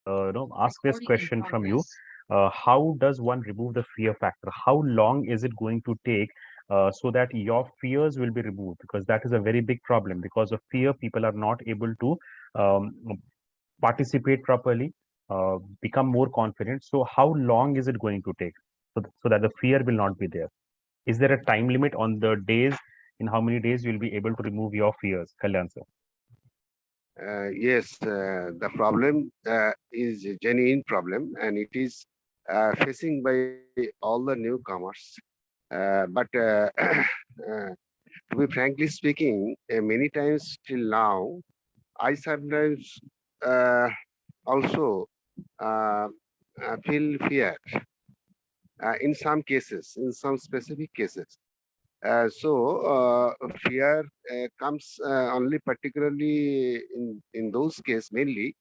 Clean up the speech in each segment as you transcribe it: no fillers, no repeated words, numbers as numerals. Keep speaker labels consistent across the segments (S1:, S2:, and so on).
S1: ask this question from you. How does one remove the fear factor? How long is it going to take so that your fears will be removed? Because that is a very big problem. Because of fear, people are not able to um, participate properly, become more confident. So, how long is it going to take so that the fear will not be there? Is there a time limit on the days? In how many days you'll be able to remove your fears, Kalyan sir?
S2: Yes, the problem is a genuine problem, and it is facing by all the newcomers. But to be frankly speaking, many times till now, I sometimes uh, also uh, feel fear in some cases, in some specific cases. So fear comes only particularly in those cases mainly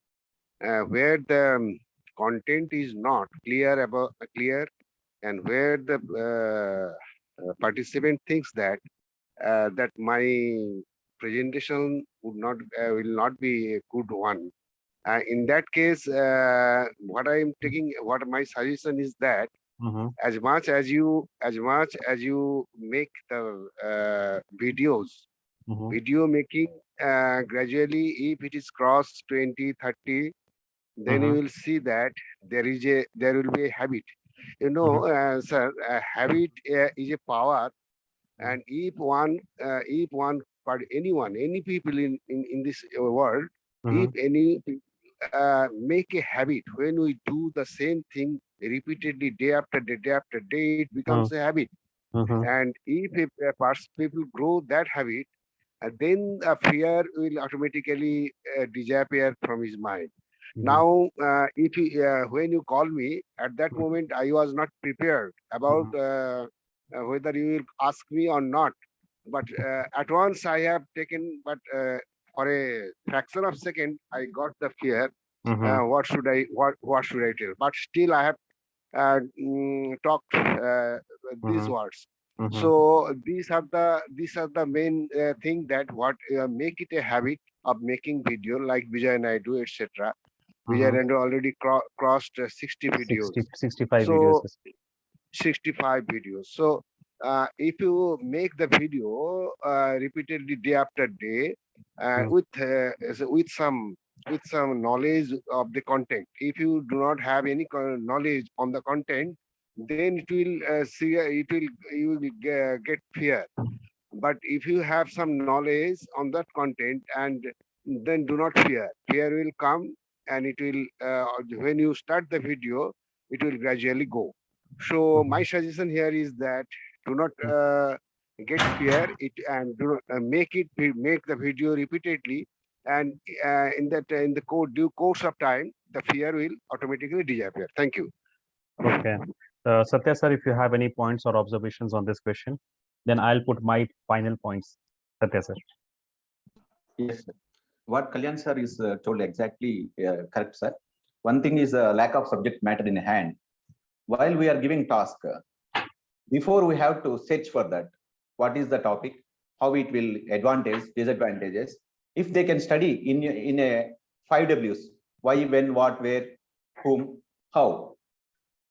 S2: where the content is not clear, and where the participant thinks that my presentation would not will not be a good one. In that case, what my suggestion is that
S1: Mm-hmm,
S2: as much as you make the videos,
S1: mm-hmm,
S2: video making gradually, if it is crossed 20, 30, then you
S1: mm-hmm,
S2: will see that there will be a habit.
S1: mm-hmm,
S2: Sir, a habit is a power, and if one part anyone any people in this world, if
S1: mm-hmm,
S2: any make a habit, when we do the same thing repeatedly day after day, it becomes a habit.
S1: mm-hmm,
S2: And if people grow that habit, then fear will automatically disappear from his mind.
S1: mm-hmm,
S2: Now, when you call me, at that moment, I was not prepared about
S1: mm-hmm,
S2: whether you will ask me or not. But at once I have taken, but for a fraction of second, I got the fear.
S1: mm-hmm,
S2: What should I tell? But still, I have talked these
S1: mm-hmm,
S2: words.
S1: mm-hmm,
S2: So these are the main thing that what make it a habit of making video like Vijay Naidu, etc. Vijay
S1: mm-hmm.
S2: Naidu already crossed 60
S1: 60,
S2: videos.
S1: 65 videos.
S2: So 65 videos. So if you make the video repeatedly day after day
S1: Mm-hmm,
S2: with some knowledge of the content. If you do not have any knowledge on the content, then you will get fear. But if you have some knowledge on that content, and then do not fear. Fear will come, and it will when you start the video, it will gradually go. So
S1: mm-hmm,
S2: my suggestion here is that do not get fear it, and do not make the video repeatedly, and in the due course of time, the fear will automatically disappear. Thank you.
S1: okay. Satya sir, if you have any points or observations on this question, then I'll put my final points. Satya sir.
S3: Yes, sir. What Kalyan sir is told exactly correct, sir. One thing is lack of subject matter in hand. While we are giving task, before we have to search for that, what is the topic, how it will advantage, disadvantages. If they can study in a 5Ws, why, when, what, where, whom, how.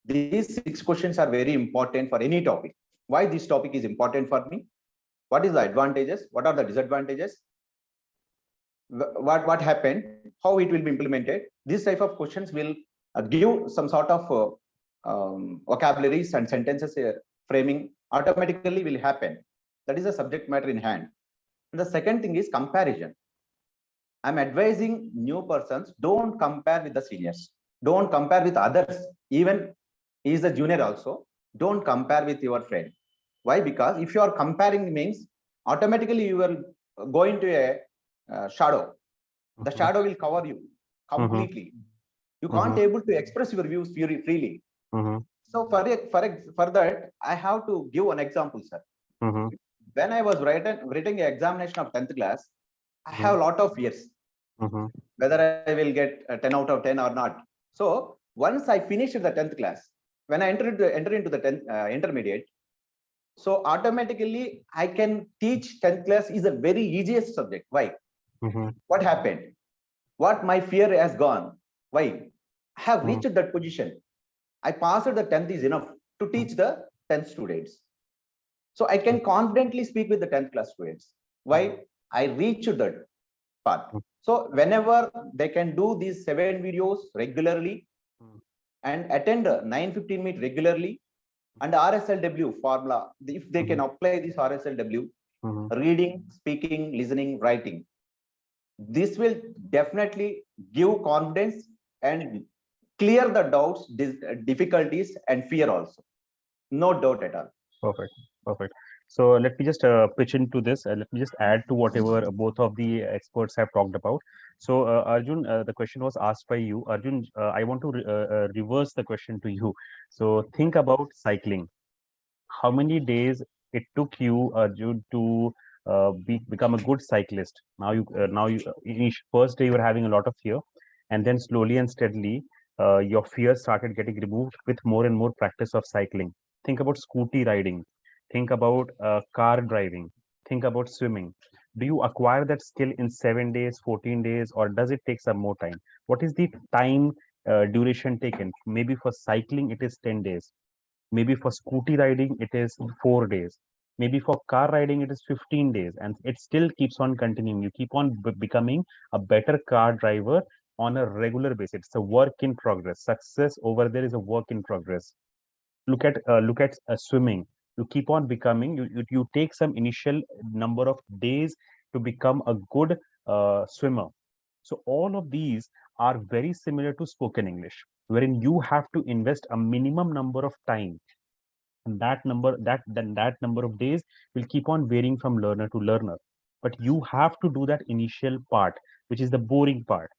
S3: These 6 questions are very important for any topic. Why this topic is important for me? What is the advantages? What are the disadvantages? What happened? How it will be implemented? This type of questions will give some sort of vocabularies and sentences framing automatically will happen. That is a subject matter in hand. And the second thing is comparison. I'm advising new persons, don't compare with the seniors. Don't compare with others. Even he is a junior also. Don't compare with your friend. Why? Because if you are comparing means automatically you will go into a shadow. The
S1: Mm-hmm,
S3: shadow will cover you
S1: mm-hmm,
S3: completely. You can't
S1: mm-hmm,
S3: able to express your views freely.
S1: mm-hmm,
S3: So for that, I have to give an example, sir.
S1: mm-hmm,
S3: When I was writing an examination of 10th class, I
S1: mm-hmm,
S3: have a lot of fears
S1: mm-hmm,
S3: whether I will get a 10 out of 10 or not. So once I finished the 10th class, when I enter into the 10th intermediate, so automatically I can teach 10th class is a very easiest subject. Why?
S1: mm-hmm,
S3: What happened? What my fear has gone? Why? have reached that position. I passed the 10th is enough to teach the 10th students. So I can confidently speak with the 10th class students. Why? I reached that path. So whenever they can do these 7 videos regularly and attend 9-15 meet regularly, and RSLW formula, if they can apply this RSLW, reading, speaking, listening, writing, this will definitely give confidence and clear the doubts, difficulties, and fear also. No doubt at all.
S1: Perfect. Perfect. So let me just pitch into this. Let me just add to whatever both of the experts have talked about. So Arjun, the question was asked by you. Arjun, I want to reverse the question to you. So think about cycling. How many days it took you, Arjun, to become a good cyclist? Now you, first day you were having a lot of fear, and then slowly and steadily, your fear started getting removed with more and more practice of cycling. Think about scooty riding. Think about car driving. Think about swimming. Do you acquire that skill in 7 days, 14 days, or does it take some more time? What is the time duration taken? Maybe for cycling, it is 10 days. Maybe for scooty riding, it is 4 days. Maybe for car riding, it is 15 days. And it still keeps on continuing. You keep on becoming a better car driver on a regular basis. It's a work in progress. Success over there is a work in progress. Look at swimming. You keep on becoming. You take some initial number of days to become a good swimmer. So all of these are very similar to spoken English, wherein you have to invest a minimum number of time, and that number of days will keep on varying from learner to learner. But you have to do that initial part, which is the boring part,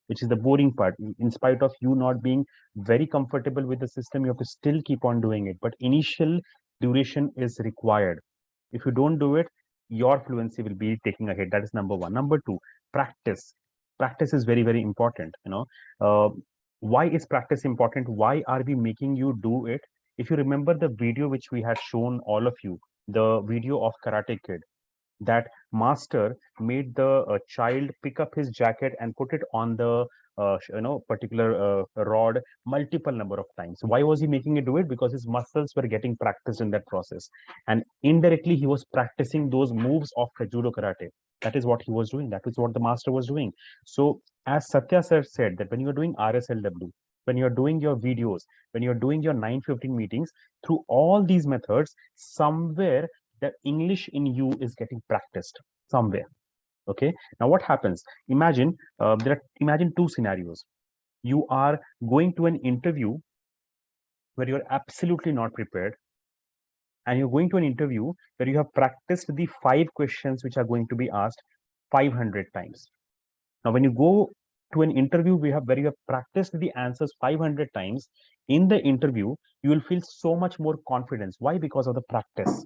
S1: which is the boring part. In spite of you not being very comfortable with the system, you have to still keep on doing it, but initial duration is required. If you don't do it, your fluency will be taking a hit. That is number one. Number two, practice. Practice is very, very important. uh, why is practice important? Why are we making you do it? If you remember the video which we had shown all of you, the video of Karate Kid, that master made the child pick up his jacket and put it on the particular rod multiple number of times. Why was he making it do it? Because his muscles were getting practiced in that process, and indirectly he was practicing those moves of judo karate. That is what he was doing. That is what the master was doing. So as Satya sir said, that when you are doing RSLW, when you're doing your videos, when you're doing your 915 meetings, through all these methods, somewhere the English in you is getting practiced somewhere. Okay. Now what happens? Imagine two scenarios. You are going to an interview where you're absolutely not prepared, and you're going to an interview where you have practiced the 5 questions which are going to be asked 500 times. Now, when you go to an interview where you have practiced the answers 500 times, in the interview, you will feel so much more confidence. Why? Because of the practice.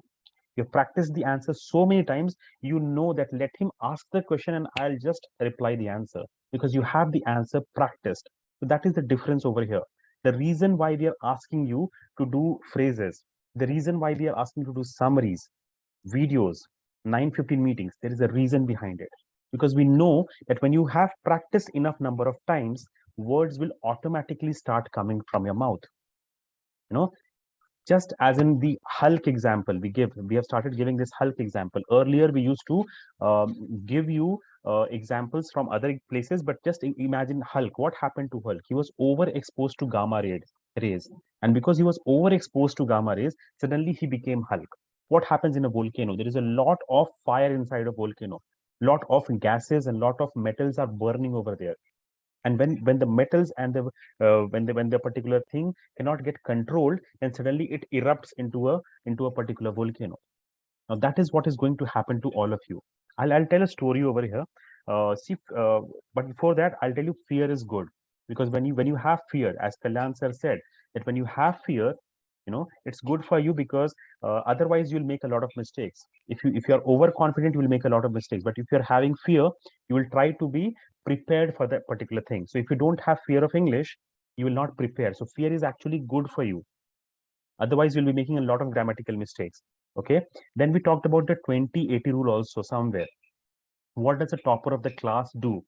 S1: You've practiced the answer so many times, you know that let him ask the question and I'll just reply the answer, because you have the answer practiced. So that is the difference over here. The reason why we are asking you to do phrases, the reason why we are asking you to do summaries, videos, 915 meetings, there is a reason behind it. Because we know that when you have practiced enough number of times, words will automatically start coming from your mouth. You know, just as in the Hulk example we have started giving this Hulk example. Earlier we used to give you examples from other places, but just imagine Hulk. What happened to Hulk? He was overexposed to rays, and because he was overexposed to gamma rays, suddenly he became Hulk. What happens in a volcano? There is a lot of fire inside a volcano, lot of gases and lot of metals are burning over there. And when the metals and the when the particular thing cannot get controlled, then suddenly it erupts into a particular volcano. Now that is what is going to happen to all of you. I'll tell a story over here. See, but before that, I'll tell you fear is good, because when you have fear, as Kalyan sir said, that when you have fear, it's good for you, because otherwise you'll make a lot of mistakes. If you are overconfident, you will make a lot of mistakes. But if you're having fear, you will try to be prepared for that particular thing. So if you don't have fear of English, you will not prepare. So fear is actually good for you. Otherwise, you'll be making a lot of grammatical mistakes. Okay. Then we talked about the 20-80 rule also somewhere. What does the topper of the class do?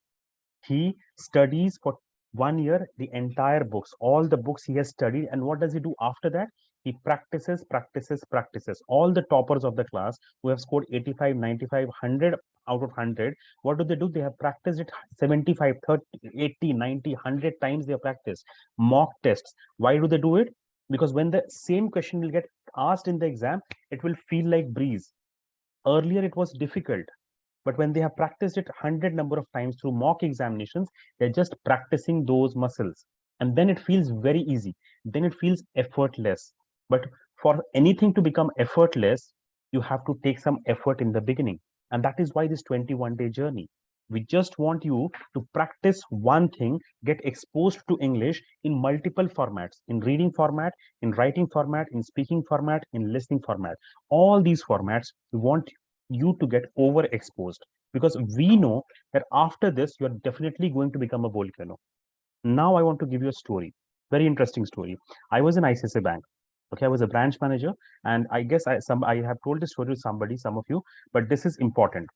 S1: He studies for 1 year, the entire books, all the books he has studied. And what does he do after that? He practices, practices, practices. All the toppers of the class who have scored 85, 95, 100 out of 100, what do? They have practiced it 75, 30, 80, 90, 100 times they have practiced. Mock tests. Why do they do it? Because when the same question will get asked in the exam, it will feel like breeze. Earlier, it was difficult, but when they have practiced it 100 number of times through mock examinations, they're just practicing those muscles. And then it feels very easy. Then it feels effortless. But for anything to become effortless, you have to take some effort in the beginning. And that is why this 21-day journey. We just want you to practice one thing, get exposed to English in multiple formats, in reading format, in writing format, in speaking format, in listening format. All these formats, we want you to get overexposed, because we know that after this you are definitely going to become a volcano. Now I want to give you a story, very interesting story. I was in ICICI Bank. Okay, I was a branch manager, and I guess I have told this story to somebody, some of you, but this is important.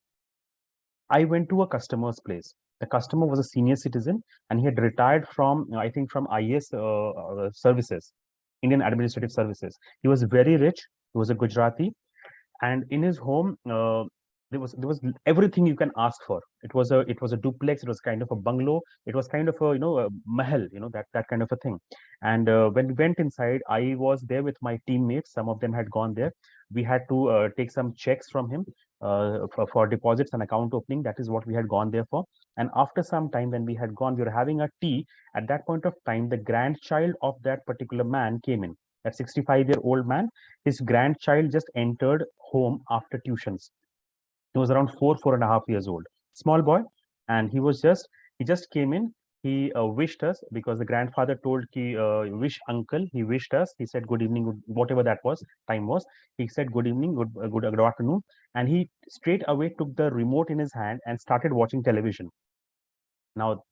S1: I went to a customer's place. The customer was a senior citizen, and he had retired from, I think, from IAS services, Indian Administrative Services. He was very rich. He was a Gujarati, and in his home, there was everything you can ask for. It was a duplex. It was kind of a bungalow. It was kind of a, a mahal, that kind of a thing. And when we went inside, I was there with my teammates. Some of them had gone there. We had to take some checks from him for deposits and account opening. That is what we had gone there for. And after some time, when we had gone, we were having a tea. At that point of time, the grandchild of that particular man came in. That 65-year-old man, his grandchild just entered home after tuitions. He was around 4.5 years old, small boy, and he just came in. He wished us, because the grandfather told ki wish uncle. He wished us. He said good evening, whatever that was time was. He said good evening, good afternoon, and he straight away took the remote in his hand and started watching television. Now,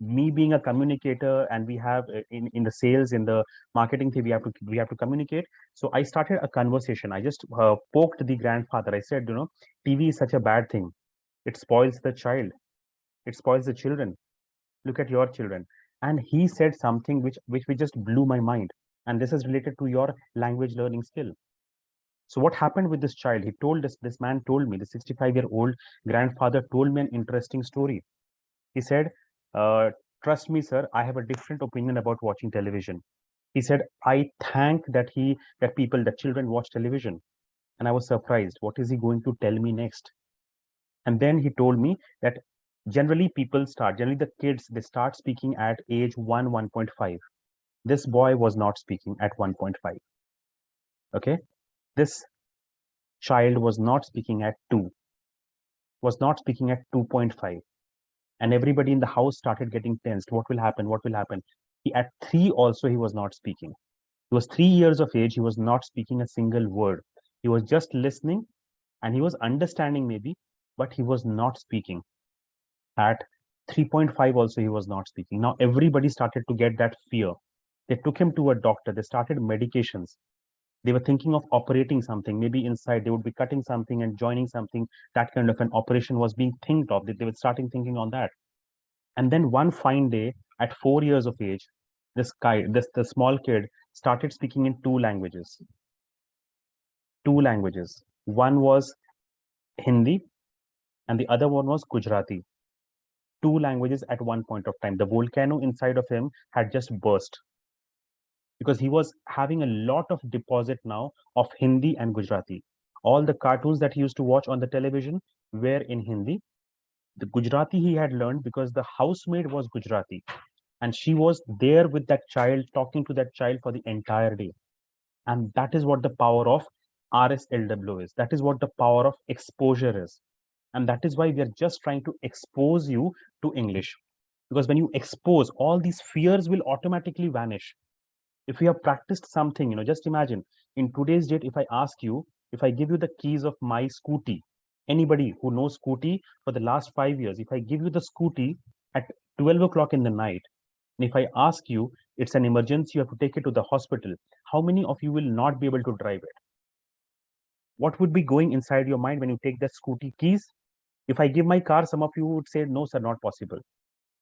S1: me being a communicator, and we have in the sales, in the marketing thing, we have to communicate. So I started a conversation. I just poked the grandfather. I said, TV is such a bad thing. It spoils the child. It spoils the children. Look at your children. And he said something which just blew my mind. And this is related to your language learning skill. So what happened with this child? He told us, this man told me, the 65-year-old grandfather told me an interesting story. He said, uh, trust me, sir, I have a different opinion about watching television. He said, I thank that people, that children watch television. And I was surprised. What is he going to tell me next? And then he told me that generally the kids, they start speaking at age 1, 1.5. This boy was not speaking at 1.5. Okay. This child was not speaking at 2, was not speaking at 2.5. And everybody in the house started getting tensed. What will happen? What will happen? At 3 also, he was not speaking. He was 3 years of age. He was not speaking a single word. He was just listening, and he was understanding maybe, but he was not speaking. At 3.5 also, he was not speaking. Now everybody started to get that fear. They took him to a doctor. They started medications. They were thinking of operating something. Maybe inside they would be cutting something and joining something. That kind of an operation was being thinked of. They were starting thinking on that. And then one fine day, at 4 years of age, the small kid started speaking in two languages. Two languages. One was Hindi, and the other one was Gujarati. Two languages at one point of time. The volcano inside of him had just burst, because he was having a lot of deposit now of Hindi and Gujarati. All the cartoons that he used to watch on the television were in Hindi. The Gujarati he had learned because the housemaid was Gujarati, and she was there with that child, talking to that child for the entire day. And that is what the power of RSLW is. That is what the power of exposure is. And that is why we are just trying to expose you to English. Because when you expose, all these fears will automatically vanish. If you have practiced something, just imagine, in today's date, if I ask you, if I give you the keys of my scooty, anybody who knows scooty for the last 5 years, if I give you the scooty at 12 o'clock in the night, and if I ask you, it's an emergency, you have to take it to the hospital, how many of you will not be able to drive it? What would be going inside your mind when you take that scooty keys? If I give my car, some of you would say, no, sir, not possible.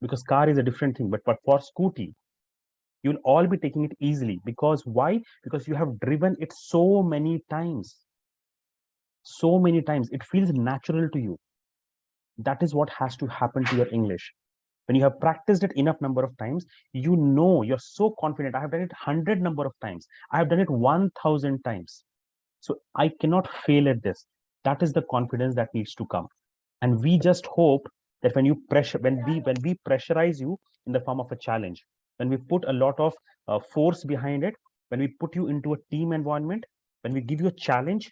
S1: because car is a different thing. But for scooty, you'll all be taking it easily. Because why? Because you have driven it so many times. So many times. It feels natural to you. That is what has to happen to your English. When you have practiced it enough number of times, you know, you're so confident. I have done it 100 number of times. I have done it 1000 times. So I cannot fail at this. That is the confidence that needs to come. And we just hope that when we pressurize you in the form of a challenge, when we put a lot of force behind it, when we put you into a team environment, when we give you a challenge,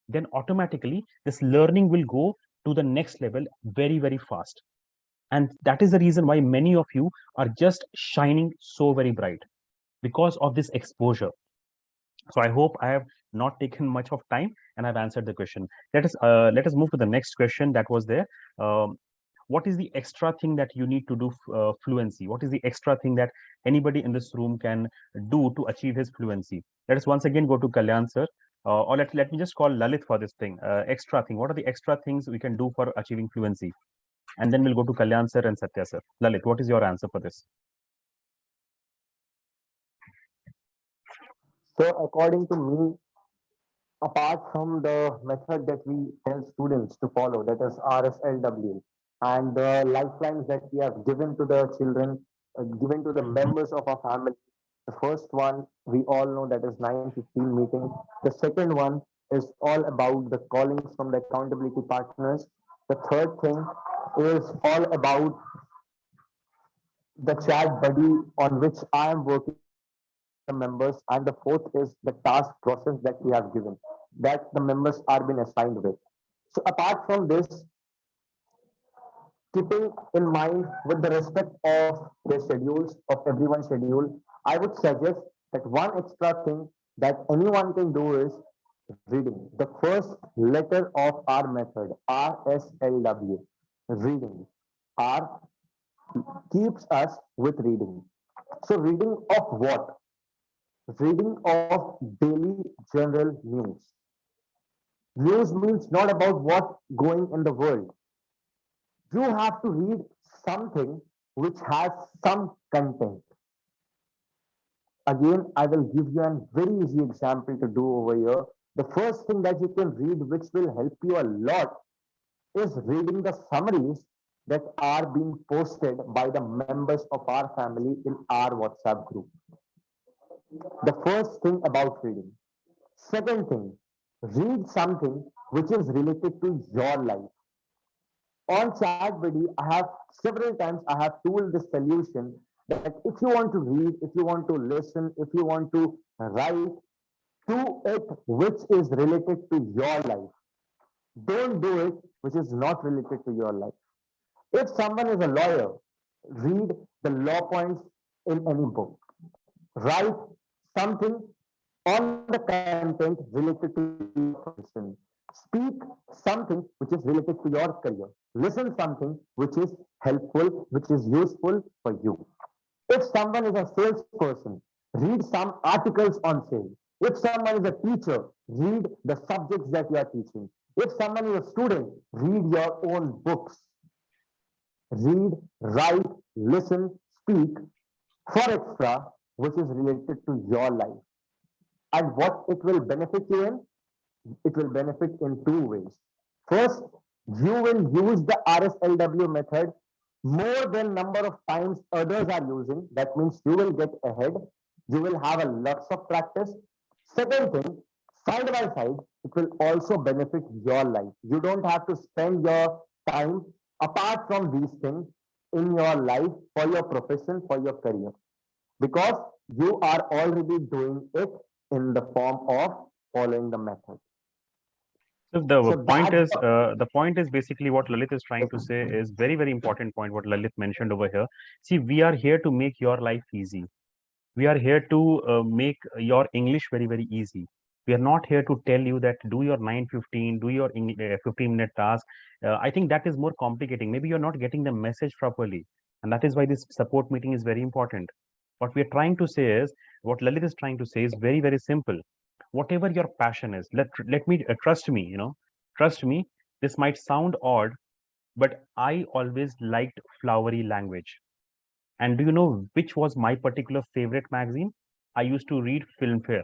S1: then automatically this learning will go to the next level very, very fast. And that is the reason why many of you are just shining so very bright, because of this exposure. So I hope I have not taken much of time and I've answered the question. Let us move to the next question that was there. Um, what is the extra thing that you need to do fluency? What is the extra thing that anybody in this room can do to achieve his fluency? Let us once again go to Kalyan sir, or let me just call Lalit for this thing. Extra thing. What are the extra things we can do for achieving fluency? And then we'll go to Kalyan sir and Satya sir. Lalit, what is your answer for this?
S4: So according to me, apart from the method that we tell students to follow, that is RSLW, and the lifelines that we have given to the children, given to the members of our family. The first one we all know, that is 9:15 meeting. The second one is all about the callings from the accountability partners. The third thing is all about the chat buddy on which I am working with the members, and the fourth is the task process that we have given, that the members are being assigned with. So apart from this, keeping in mind with the respect of their schedules, of everyone's schedule, I would suggest that one extra thing that anyone can do is reading. The first letter of our method, RSLW, reading. R keeps us with reading. So reading of what? Reading of daily general news. News means not about what going in the world. You have to read something which has some content. Again, I will give you a very easy example to do over here. The first thing that you can read, which will help you a lot, is reading the summaries that are being posted by the members of our family in our WhatsApp group. The first thing about reading. Second thing, read something which is related to your life. On ChatBuddy, I have several times I have told the solution that if you want to read, if you want to listen, if you want to write, do it which is related to your life. Don't do it which is not related to your life. If someone is a lawyer, read the law points in any book. Write something on the content related to your profession. Speak something which is related to your career. Listen something which is helpful, which is useful for you. If someone is a salesperson, read some articles on sales. If someone is a teacher, read the subjects that you are teaching. If someone is a student, read your own books. Read, write, listen, speak for extra, which is related to your life. And what it will benefit you in? It will benefit in two ways. First, you will use the RSLW method more than number of times others are using. That means you will get ahead. You will have a lots of practice. Second thing, side by side, it will also benefit your life. You don't have to spend your time apart from these things in your life for your profession, for your career, because you are already doing it in the form of following the method.
S1: So the
S4: So
S1: point
S4: that's
S1: is, basically what Lalit is trying to say is very, very important point. What Lalit mentioned over here. See, we are here to make your life easy. We are here to make your English very, very easy. We are not here to tell you that do your 9:15, do your 15-minute task. I think that is more complicating. Maybe you're not getting the message properly, and that is why this support meeting is very important. What we are trying to say is, what Lalit is trying to say is very, very simple. Whatever your passion is, let me trust me. Trust me. This might sound odd, but I always liked flowery language. And do you know which was my particular favorite magazine? I used to read Filmfare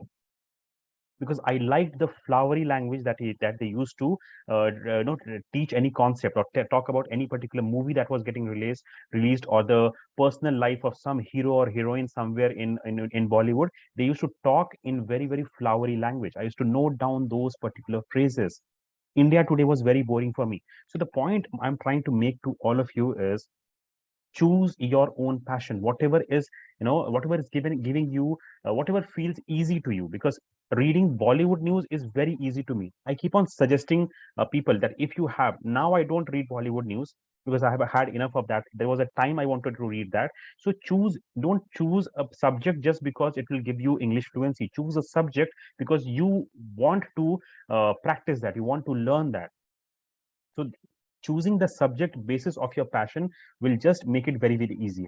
S1: because I liked the flowery language that they used to teach any concept or talk about any particular movie that was getting released, or the personal life of some hero or heroine somewhere in Bollywood. They used to talk in very flowery language. I used to note down those particular phrases. India Today was very boring for me. So the point I'm trying to make to all of you is choose your own passion, whatever is, whatever is giving you, whatever feels easy to you. Because reading Bollywood news is very easy to me. I keep on suggesting people that if you have, now I don't read Bollywood news because I have had enough of that. There was a time I wanted to read that. So don't choose a subject just because it will give you English fluency. Choose a subject because you want to practice that, you want to learn that. So choosing the subject basis of your passion will just make it very easy.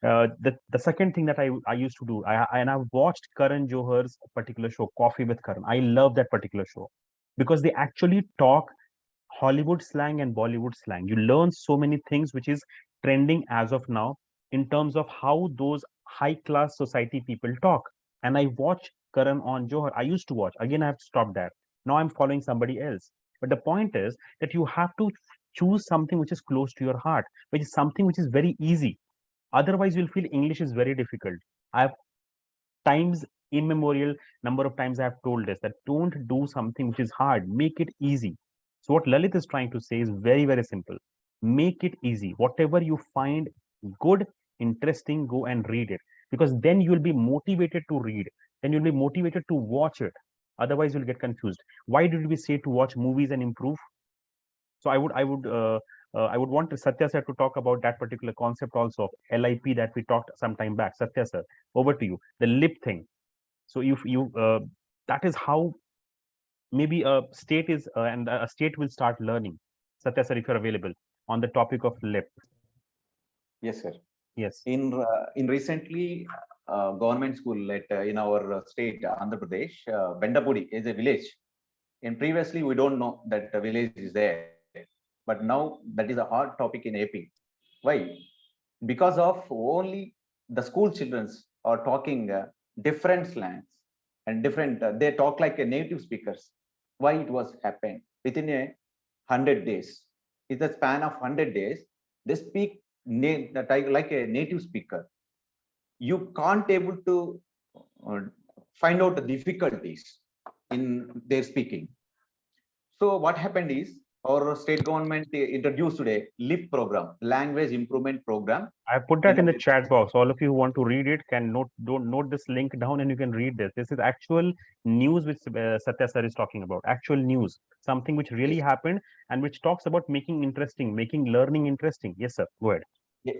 S1: The second thing that I used to do, and I've watched Karan Johar's particular show, Coffee with Karan. I love that particular show because they actually talk Hollywood slang and Bollywood slang. You learn so many things which is trending as of now in terms of how those high class society people talk. And I watch Karan on Johar. I used to watch. Again, I have stopped that. Now I'm following somebody else. But the point is that you have to choose something which is close to your heart, which is something which is very easy. Otherwise, you'll feel English is very difficult. I've times immemorial number of times I have told this that don't do something which is hard, make it easy. So what Lalit is trying to say is very simple. Make it easy. Whatever you find good, interesting, go and read it. Because then you'll be motivated to read. Then you'll be motivated to watch it. Otherwise, you'll get confused. Why did we say to watch movies and improve? So I would want Satya sir to talk about that particular concept also of LIP that we talked some time back. Satya sir, over to you. The lip thing. So if you that is how maybe a state is and a state will start learning. Satya sir, if you're available on the topic of lip.
S3: Yes, sir.
S1: Yes.
S3: In recently government school at in our state Andhra Pradesh, Bendapudi is a village. In previously we don't know that the village is there, but now that is a hot topic in AP. Why? Because of only the school children are talking different slangs and different. They talk like a native speakers. Why it was happened within 100 days? In the span of 100 days, they speak like a native speaker. You can't able to uh, find out the difficulties in their speaking. So what happened is our state government introduced today LIP program, language improvement program.
S1: I put that in the chat box. All of you who want to read it can don't note this link down and you can read this. This is actual news which Satya sir is talking about. Actual news, something which really
S3: Yes.
S1: happened and which talks about making interesting, making learning interesting. Yes, sir. Go ahead.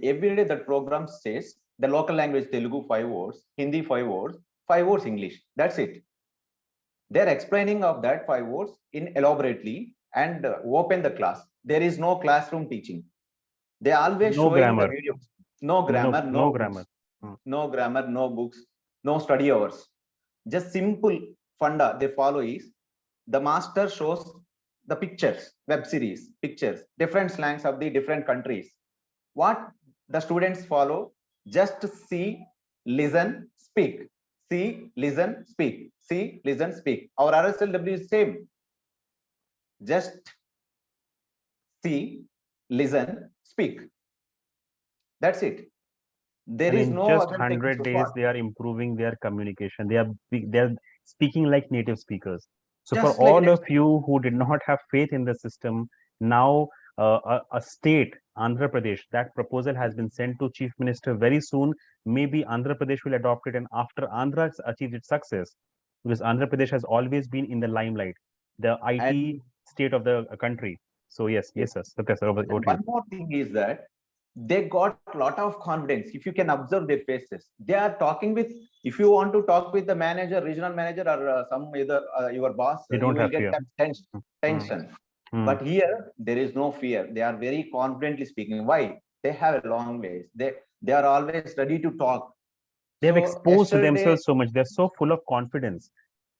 S3: Every day that program says the local language Telugu 5 words, Hindi 5 words, 5 words English. That's it. They're explaining of that 5 words in elaborately and open the class. There is no classroom teaching. They always
S1: No
S3: showing the
S1: grammar.
S3: videos. No grammar,
S1: No
S3: no
S1: grammar.
S3: books, no grammar, no books, no study hours. Just simple funda they follow is the master shows the pictures, web series, pictures, different slangs of the different countries. What the students follow, just see, listen, speak. See, listen, speak. See, listen, speak. Our RSLW is same. Just see, listen, speak. That's it. There
S1: And
S3: is
S1: in
S3: no
S1: just
S3: other things
S1: 100 days,
S3: required.
S1: they are improving their communication. They are speaking like native speakers. So for
S3: Just like
S1: all
S3: next.
S1: of you who did not have faith in the system, now a state, Andhra Pradesh, that proposal has been sent to Chief Minister very soon. Maybe Andhra Pradesh will adopt it, and after Andhra achieved its success, because Andhra Pradesh has always been in the limelight, the IT
S3: And
S1: state of the country. So
S3: yes.
S1: yes, sir. Satya, sir, over
S3: And
S1: to you.
S3: one more thing is that they got a lot of confidence. If you can observe their faces, they are talking with. If you want to talk with the manager, regional manager, or some either your boss,
S1: They
S3: you
S1: don't
S3: will
S1: have
S3: get
S1: fear.
S3: that
S1: Mm,
S3: tension.
S1: mm.
S3: But here there is no fear. They are very confidently speaking. Why? They have a long ways. They are always ready to talk.
S1: They have
S3: So
S1: exposed
S3: yesterday,
S1: themselves so much. They're so full of confidence.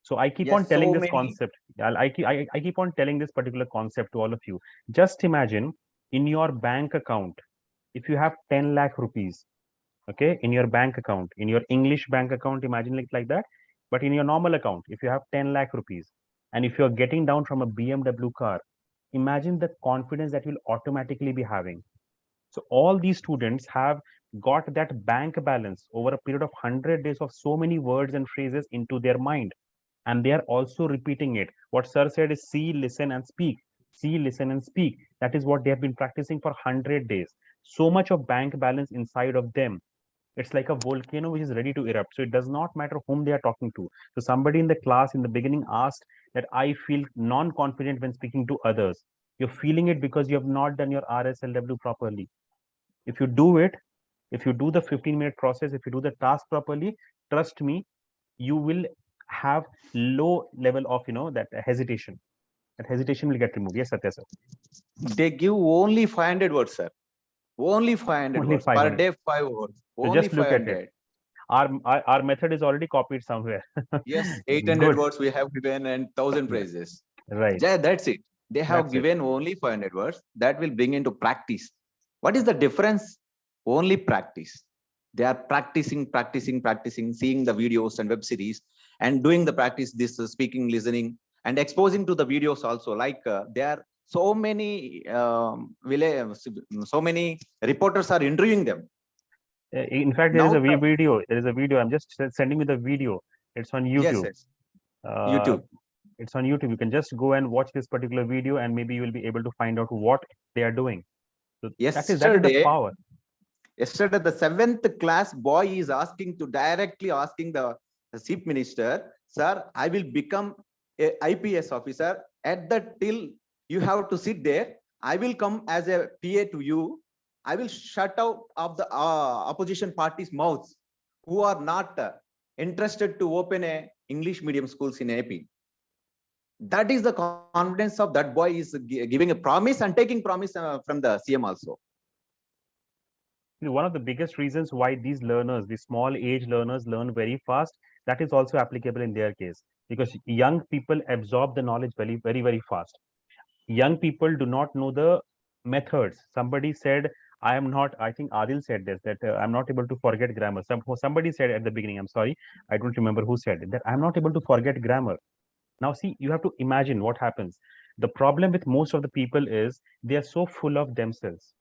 S1: So I keep on
S3: yes,
S1: telling
S3: so
S1: this
S3: many.
S1: concept. I keep on telling this particular concept to all of you. Just imagine in your bank account, if you have 10 lakh rupees, Okay, in your bank account, in your English bank account, imagine like that. But in your normal account, if you have 10 lakh rupees, and if you're getting down from a BMW car, imagine the confidence that you'll automatically be having. So all these students have got that bank balance over a period of 100 days of so many words and phrases into their mind. And they are also repeating it. What sir said is see, listen, and speak. See, listen, and speak. That is what they have been practicing for 100 days. So much of bank balance inside of them. It's like a volcano which is ready to erupt. So it does not matter whom they are talking to. So somebody in the class in the beginning asked that I feel non-confident when speaking to others. You're feeling it because you have not done your RSLW properly. If you do it, if you do the 15-minute process, if you do the task properly, trust me, you will have low level of that hesitation. That hesitation will get removed. Yes, Satya sir.
S3: They give only 500 words, sir. Only 500
S1: Only
S3: words per
S1: 500.
S3: day, 5 words.
S1: So
S3: Only
S1: just look at it.
S3: 500.
S1: Our method is already copied somewhere.
S3: Yes, 800
S1: Good.
S3: words we have given and 1,000
S1: Yeah.
S3: praises.
S1: Right.
S3: Yeah, that's it. They have
S1: That's it.
S3: given only 500 words that will bring into practice. What is the difference? Only practice. They are practicing, seeing the videos and web series and doing the practice, this speaking, listening, and exposing to the videos also. Like there are so many so many reporters are interviewing them.
S1: In fact, there is
S3: Now,
S1: a video. There is a video. I'm just sending you the video. It's on
S3: yes,
S1: YouTube.
S3: yes,
S1: Uh,
S3: YouTube.
S1: it's on YouTube. You can just go and watch this particular video, and maybe you will be able to find out what they are doing. So that is the
S3: Yesterday,
S1: power.
S3: Yesterday, the seventh class boy is asking to directly asking the chief minister, sir, I will become a IPS officer. At that till you have to sit there. I will come as a PA to you. I will shut out of the opposition party's mouths who are not interested to open a English medium schools in AP. That is the confidence of that boy is giving a promise and taking promise from the CM also.
S1: One of the biggest reasons why these learners, these small age learners, learn very fast, that is also applicable in their case because young people absorb the knowledge very fast. Young people do not know the methods. Somebody said, I am not, I think Adil said this, that I'm not able to forget grammar. Somebody said at the beginning, I'm sorry, I don't remember who said it, that I'm not able to forget grammar. Now, see, you have to imagine what happens. The problem with most of the people is they are so full of themselves.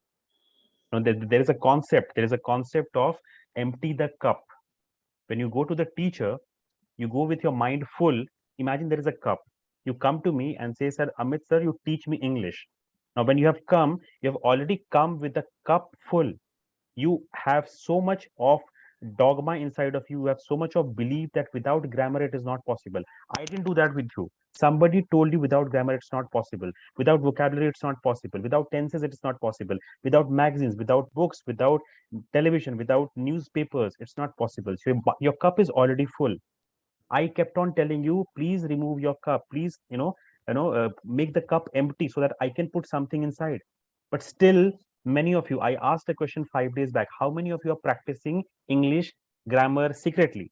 S1: There is a concept. There is a concept of empty the cup. When you go to the teacher, you go with your mind full. Imagine there is a cup. You come to me and say, Sir, Amit, sir, you teach me English. Now, when you have come, you have already come with the cup full. You have so much of dogma inside of you. You have so much of belief that without grammar it is not possible. I didn't do that with you. Somebody told you without grammar it's not possible. Without vocabulary it's not possible. Without tenses it is not possible. Without magazines, without books, without television, without newspapers it's not possible. So your cup is already full. I kept on telling you, please remove your cup. Please, make the cup empty so that I can put something inside. But still, many of you, I asked a question 5 days back. How many of you are practicing English grammar secretly?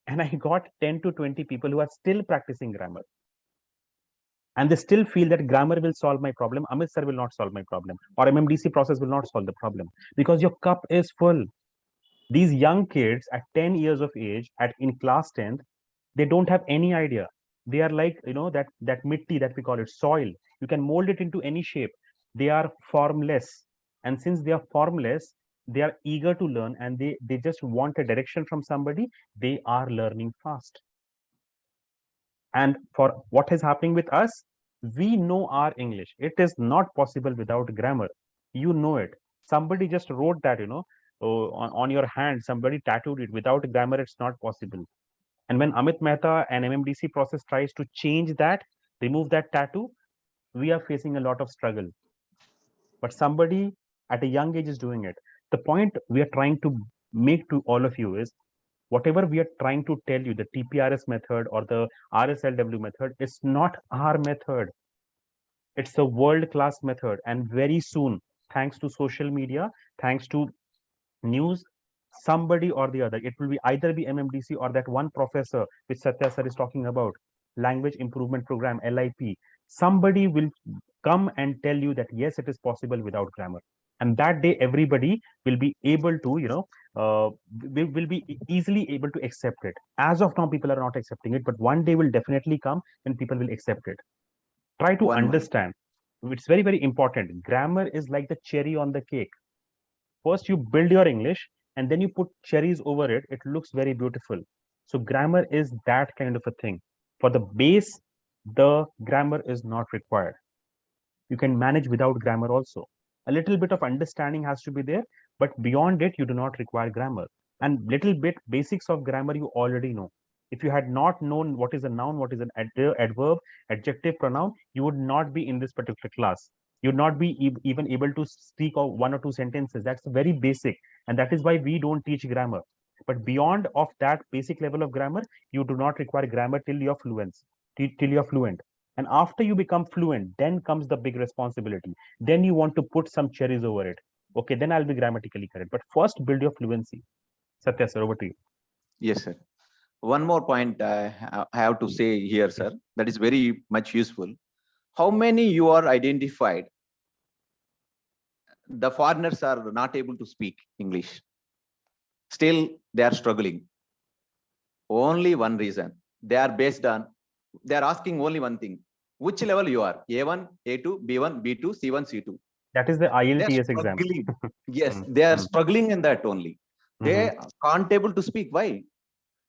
S1: And I got 10 to 20 people who are still practicing grammar. And they still feel that grammar will solve my problem. Amit sir will not solve my problem. Or MMDC process will not solve the problem because your cup is full. These young kids at 10 years of age, at in class 10th, they don't have any idea. They are like that mitti that we call it soil. You can mold it into any shape. They are formless, and since they are formless, they are eager to learn, and they just want a direction from somebody. They are learning fast. And for what is happening with us, we know our English. It is not possible without grammar. You know it. Somebody just wrote that, on your hand. Somebody tattooed it. Without grammar, it's not possible. And when Amit Mehta and MMDC process tries to change that, remove that tattoo, we are facing a lot of struggle. But somebody at a young age is doing it. The point we are trying to make to all of you is whatever we are trying to tell you, the TPRS method or the RSLW method, is not our method. It's a world class method. And very soon, thanks to social media, thanks to news, somebody or the other, it will be either be MMDC or that one professor which Satya sir is talking about, language improvement program, LIP. Somebody will come and tell you that yes, it is possible without grammar. And that day, everybody will be able to, will be easily able to accept it. As of now, people are not accepting it, but one day will definitely come when people will accept it. Try to
S3: One more.
S1: understand. It's very, very important. Grammar is like the cherry on the cake. First, you build your English and then you put cherries over it. It looks very beautiful. So, grammar is that kind of a thing. For the base, the grammar is not required. You can manage without grammar also. A little bit of understanding has to be there, but beyond it, you do not require grammar. And little bit basics of grammar you already know. If you had not known what is a noun, what is an adverb, adjective, pronoun, you would not be in this particular class. You'd not be even able to speak of one or two sentences. That's very basic, and that is why we don't teach grammar. But beyond of that basic level of grammar, you do not require grammar till you're fluent. Till you're fluent. And after you become fluent, then comes the big responsibility. Then you want to put some cherries over it. Okay, then I'll be grammatically correct. But first, build your fluency. Satya, sir, over to you.
S3: Yes, sir. One more point I have to say here, sir, that is very much useful. How many you are identified? The foreigners are not able to speak English. Still, they are struggling. Only one reason. They are based on, they are asking only one thing. Which level you are? A1, A2, B1, B2, C1, C2.
S1: That is the
S3: They are
S1: IELTS exam.
S3: struggling. Yes,
S1: Mm,
S3: they are
S1: mm,
S3: struggling in that only.
S1: mhm.
S3: They can't able to speak. Why?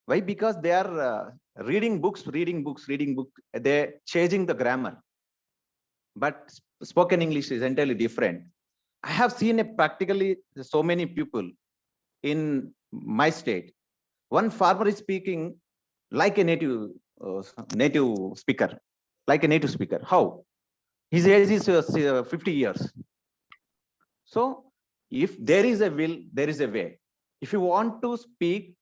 S3: Why? Because they are reading books, reading books, reading books. They're changing the grammar. But spoken English is entirely different. I have seen a practically so many people in my state. One farmer is speaking like a native speaker, like a native speaker. How? His age is 50 years. So if there is a will, there is a way. If you want to speak,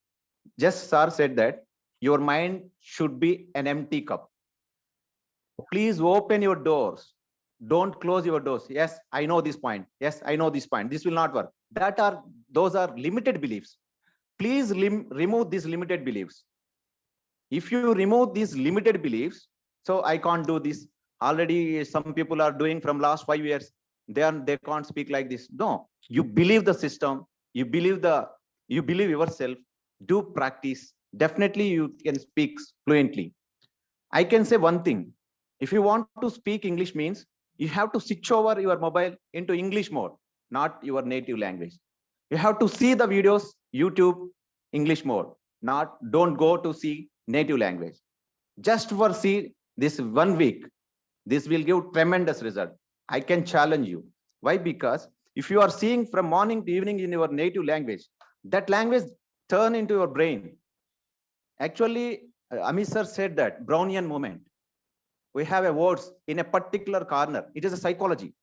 S3: just sir said that your mind should be an empty cup. Please open your doors. Don't close your doors. Yes, I know this point. Yes, I know this point. This will not work. Those are limited beliefs. Please remove these limited beliefs. If you remove these limited beliefs, so I can't do this. Already some people are doing from last 5 years. They can't speak like this. No, you believe the system. You believe yourself. Do practice. Definitely you can speak fluently. I can say one thing. If you want to speak English means you have to switch over your mobile into English mode, not your native language. You have to see the videos, YouTube, English mode, not don't go to see native language. Just for see this 1 week, this will give tremendous result. I can challenge you. Why? Because if you are seeing from morning to evening in your native language, that language turn into your brain. Actually, Amit sir said that Brownian moment. We have a words in a particular corner. It is a psychology.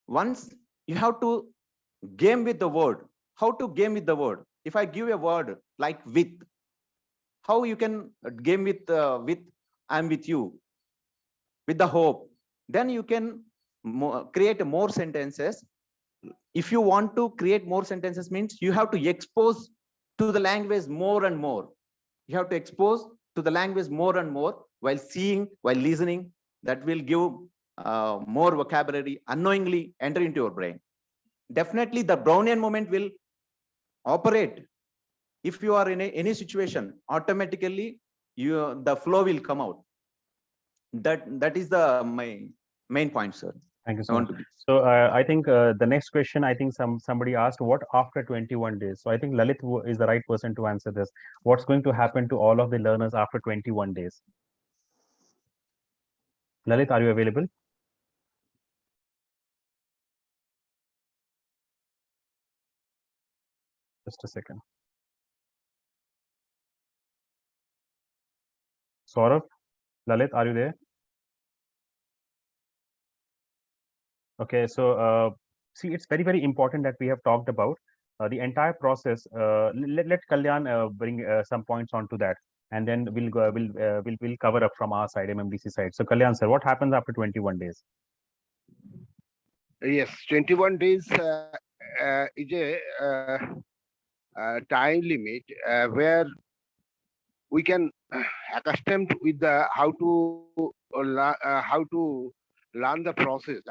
S3: Once you have to game with the word. How to game with the word? If I give a word like with, how you can game with I'm with you, with the hope, then you can create more sentences. If you want to create more sentences means you have to expose to the language more and more. You have to expose to the language more and more while seeing, while listening. That will give more vocabulary unknowingly enter into your brain. Definitely the Brownian moment will operate. If you are in any situation, automatically the flow will come out. That is the my main point, sir.
S1: Thank you
S3: I
S1: so
S3: want
S1: much.
S3: to be.
S1: So I think the next question, I think somebody asked, what after 21 days? So I think Lalit is the right person to answer this. What's going to happen to all of the learners after 21 days? Lalit, are you available? Just a second. Saurabh, Lalit, are you there? Okay, so see, it's very, very important that we have talked about the entire process. Let Kalyan bring some points onto that, and then we'll cover up from our side, MMDC side. So Kalyan sir, what happens after 21 days?
S2: Yes, 21 days is time limit where we can accustomed with the how to learn the process.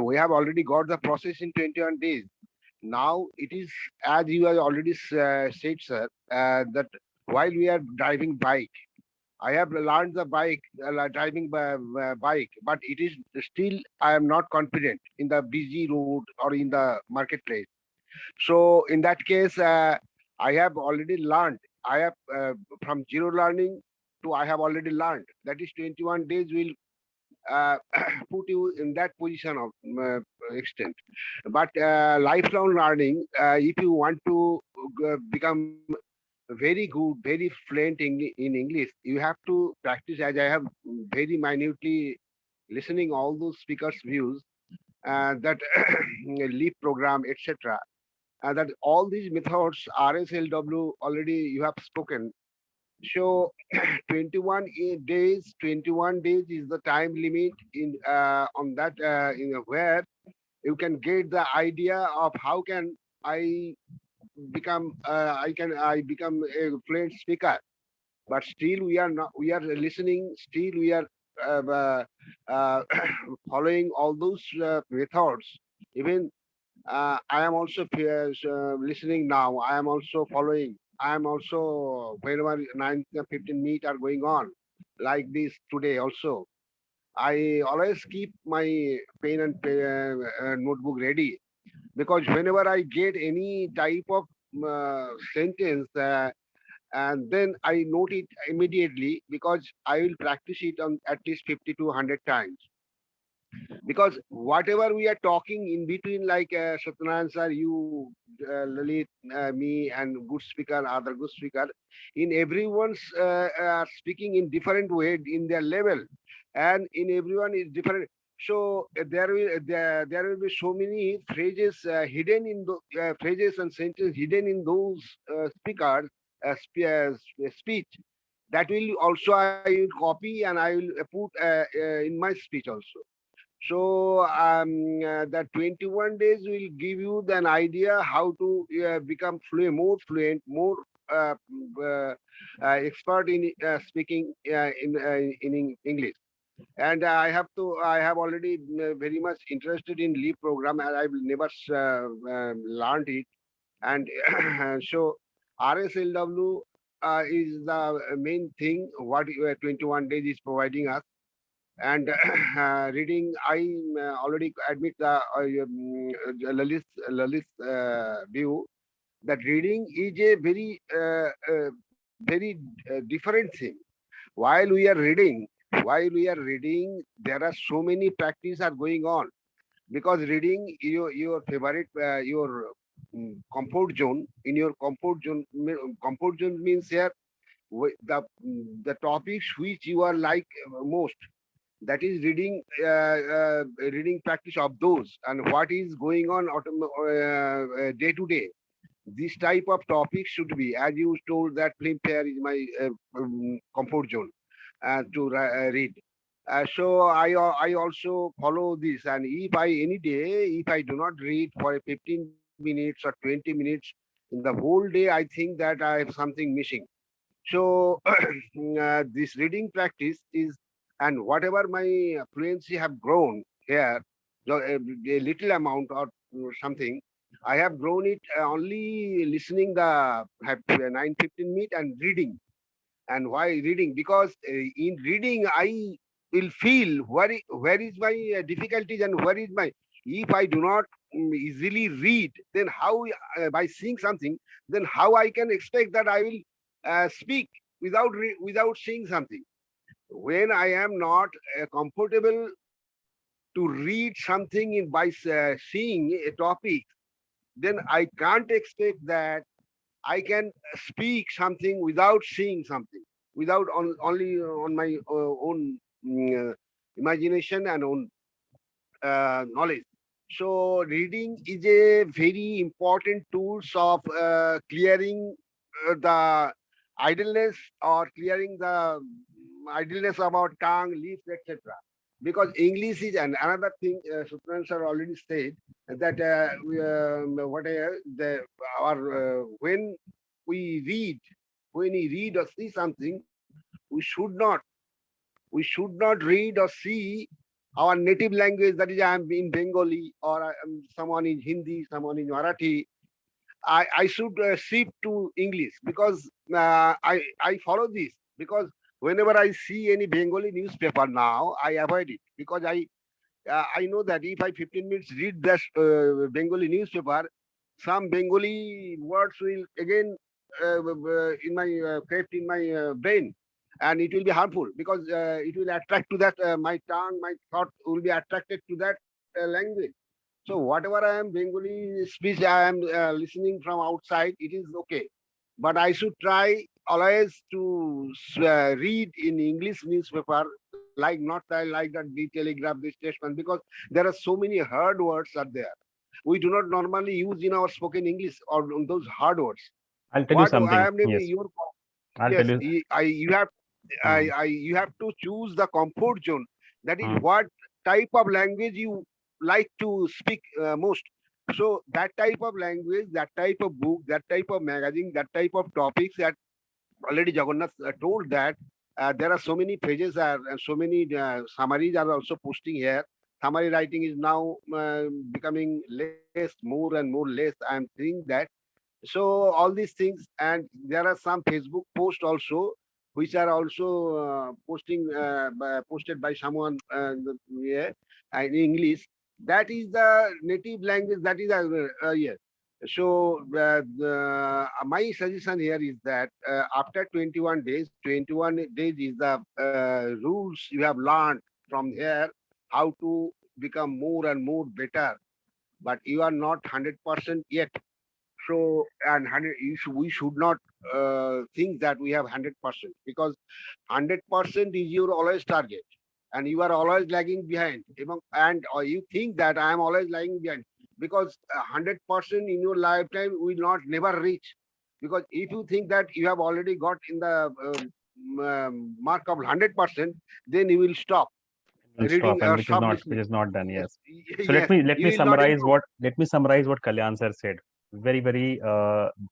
S2: We have already got the process in 21 days. now it is, as you have already said, sir, that while we are driving bike, I have learned the bike, driving bike, but it is still, I am not confident in the busy road or in the marketplace. So in that case, I have already learned. I have from zero learning to I have already learned. That is 21 days will put you in that position of extent. But lifelong learning, if you want to become very good, very fluent in English, you have to practice. As I have very minutely listening all those speakers' views, that leap program, etc. And that all these methods, RSLW, already you have spoken. So 21 days is the time limit in on that where you can get the idea of how can I I become a fluent speaker. But still we are not, we are listening, still we are uh, uh, uh, following all those methods. Even I am also listening now. I am also following. I am also whenever 9, 15 meet are going on, like this today also. I always keep my pen and notebook ready, because whenever I get any type of sentence, and then I note it immediately, because I will practice it on at least 50 to 100 times. Because whatever we are talking in between, like Satyanarayan sir, you, Lalit, me, and good speaker, other good speaker, in everyone's speaking in different way in their level, and in everyone is different. So there will be so many phrases hidden in the phrases and sentences hidden in those speakers speech, that will also I will copy and I will put in my speech also. So the 21 days will give you an idea how to become fluent, more fluent, more uh, uh, expert in speaking in English. And I have already very much interested in LEAP program, and I've never learned it. And so RSLW is the main thing what 21 days is providing us. And reading, I already admit the Lalit's view that reading is a very different thing. While we are reading, there are so many practice are going on, because reading your favorite your comfort zone. In your comfort zone means here the topics which you are like most, that is reading reading practice of those, and what is going on day to day. This type of topic should be, as you told, that film fair is my comfort zone to read. So I also follow this, and if I any day, if I do not read for 15 minutes or 20 minutes in the whole day, I think that I have something missing. So this reading practice is, and whatever my fluency have grown here, a little amount or something, I have grown it only listening the have 9-15 minutes and reading. And why reading? Because in reading I will feel where is my difficulties, and where is my, if I do not easily read, then how by seeing something, then how I can expect that I will speak without without seeing something. When I am not comfortable to read something in by seeing a topic, then I can't expect that I can speak something without seeing something, without only on my own imagination and own knowledge. So reading is a very important tools of clearing the idleness, or clearing the idleness of our tongue, lips, etc. Because English is, and another thing, Sutran sir already said that when we read, when we read or see something, we should not read or see our native language, that is, I am in Bengali, or someone in Hindi, someone in Marathi, I should shift to English, because I follow this, because whenever I see any Bengali newspaper now, I avoid it, because I know that if I 15 minutes read this Bengali newspaper, some Bengali words will again in my crept in my brain, and it will be harmful, because it will attract to that my tongue, my thought will be attracted to that language. So whatever I am Bengali speech I am listening from outside, it is okay, but I should try always to read in English newspaper, like not like that the Telegraph, the Statesman, because there are so many hard words are there. We do not normally use in our spoken English or on those hard words.
S1: I'll tell you
S2: What I
S1: something.
S2: am naming
S1: Yes,
S2: your
S1: I'll tell
S2: yes,
S1: you.
S2: you have
S1: Hmm,
S2: you have to choose the comfort zone. That is
S1: hmm.
S2: what type of language you like to speak most. So that type of language, that type of book, that type of magazine, that type of topics, that already Jagannath told that there are so many pages and so many summaries are also posting here. Summary writing is now becoming less, more and more less. I'm seeing that. So all these things, and there are some Facebook posts also, which are also posted by someone yeah, in English. That is the native language. That is yes. So my suggestion here is that after 21 days, 21 days is the rules you have learned from here, how to become more and more better. But you are not 100% yet. So, and 100, we should not think that we have 100%, because 100% is your always target, and you are always lagging behind. And or you think that I am always lagging behind, because 100% in your lifetime will not never reach. Because if you think that you have already got in the mark of 100%, then you will stop
S1: Will stop,
S2: reading
S1: and
S2: or stop
S1: which
S2: listening.
S1: is not done.
S2: Yes,
S1: Yes. So
S2: yes,
S1: let
S2: you
S1: me
S2: will not
S1: summarize
S2: improve.
S1: what Kalyan sir said. Very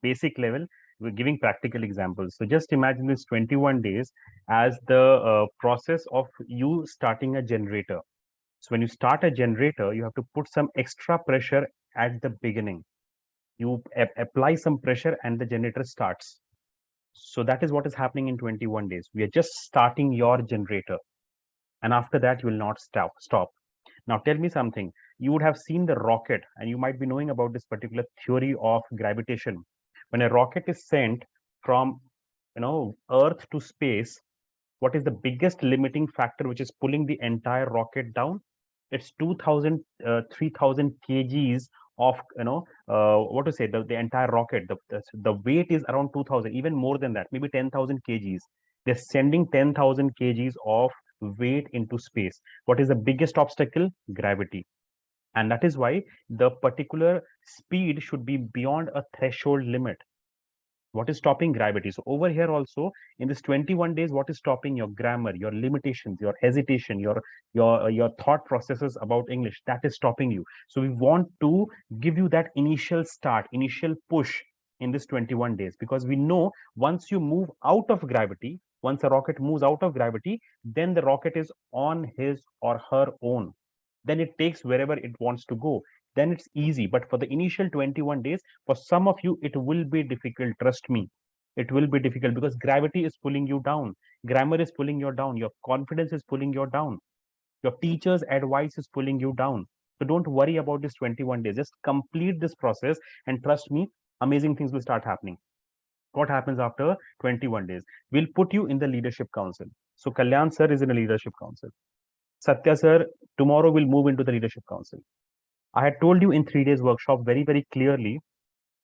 S1: basic level. We're giving practical examples. So just imagine this 21 days as the process of you starting a generator. So when you start a generator, you have to put some extra pressure at the beginning. You apply some pressure and the generator starts. So that is what is happening in 21 days. We are just starting your generator, and after that you will not stop. Now tell me something. You would have seen the rocket, and you might be knowing about this particular theory of gravitation. When a rocket is sent from Earth to space, what is the biggest limiting factor which is pulling the entire rocket down? It's 2000 3000 kgs of what to say, the entire rocket. The weight is around 2000, even more than that, maybe 10,000 kgs. They're sending 10,000 kgs of weight into space. What is the biggest obstacle? Gravity. And that is why the particular speed should be beyond a threshold limit. What is stopping? Gravity. So over here also, in this 21 days, what is stopping? Your grammar, your limitations, your hesitation, your thought processes about English. That is stopping you. So we want to give you that initial start, initial push in this 21 days, because we know once you move out of gravity, once a rocket moves out of gravity, then the rocket is on his or her own. Then it takes wherever it wants to go. Then it's easy. But for the initial 21 days, for some of you, it will be difficult. Trust me. It will be difficult because gravity is pulling you down. Grammar is pulling you down. Your confidence is pulling you down. Your teacher's advice is pulling you down. So don't worry about this 21 days. Just complete this process, and trust me, amazing things will start happening. What happens after 21 days? We'll put you in the leadership council. So Kalyan sir is in a leadership council. Satya sir tomorrow will move into the leadership council. I had told you in 3 days workshop very clearly,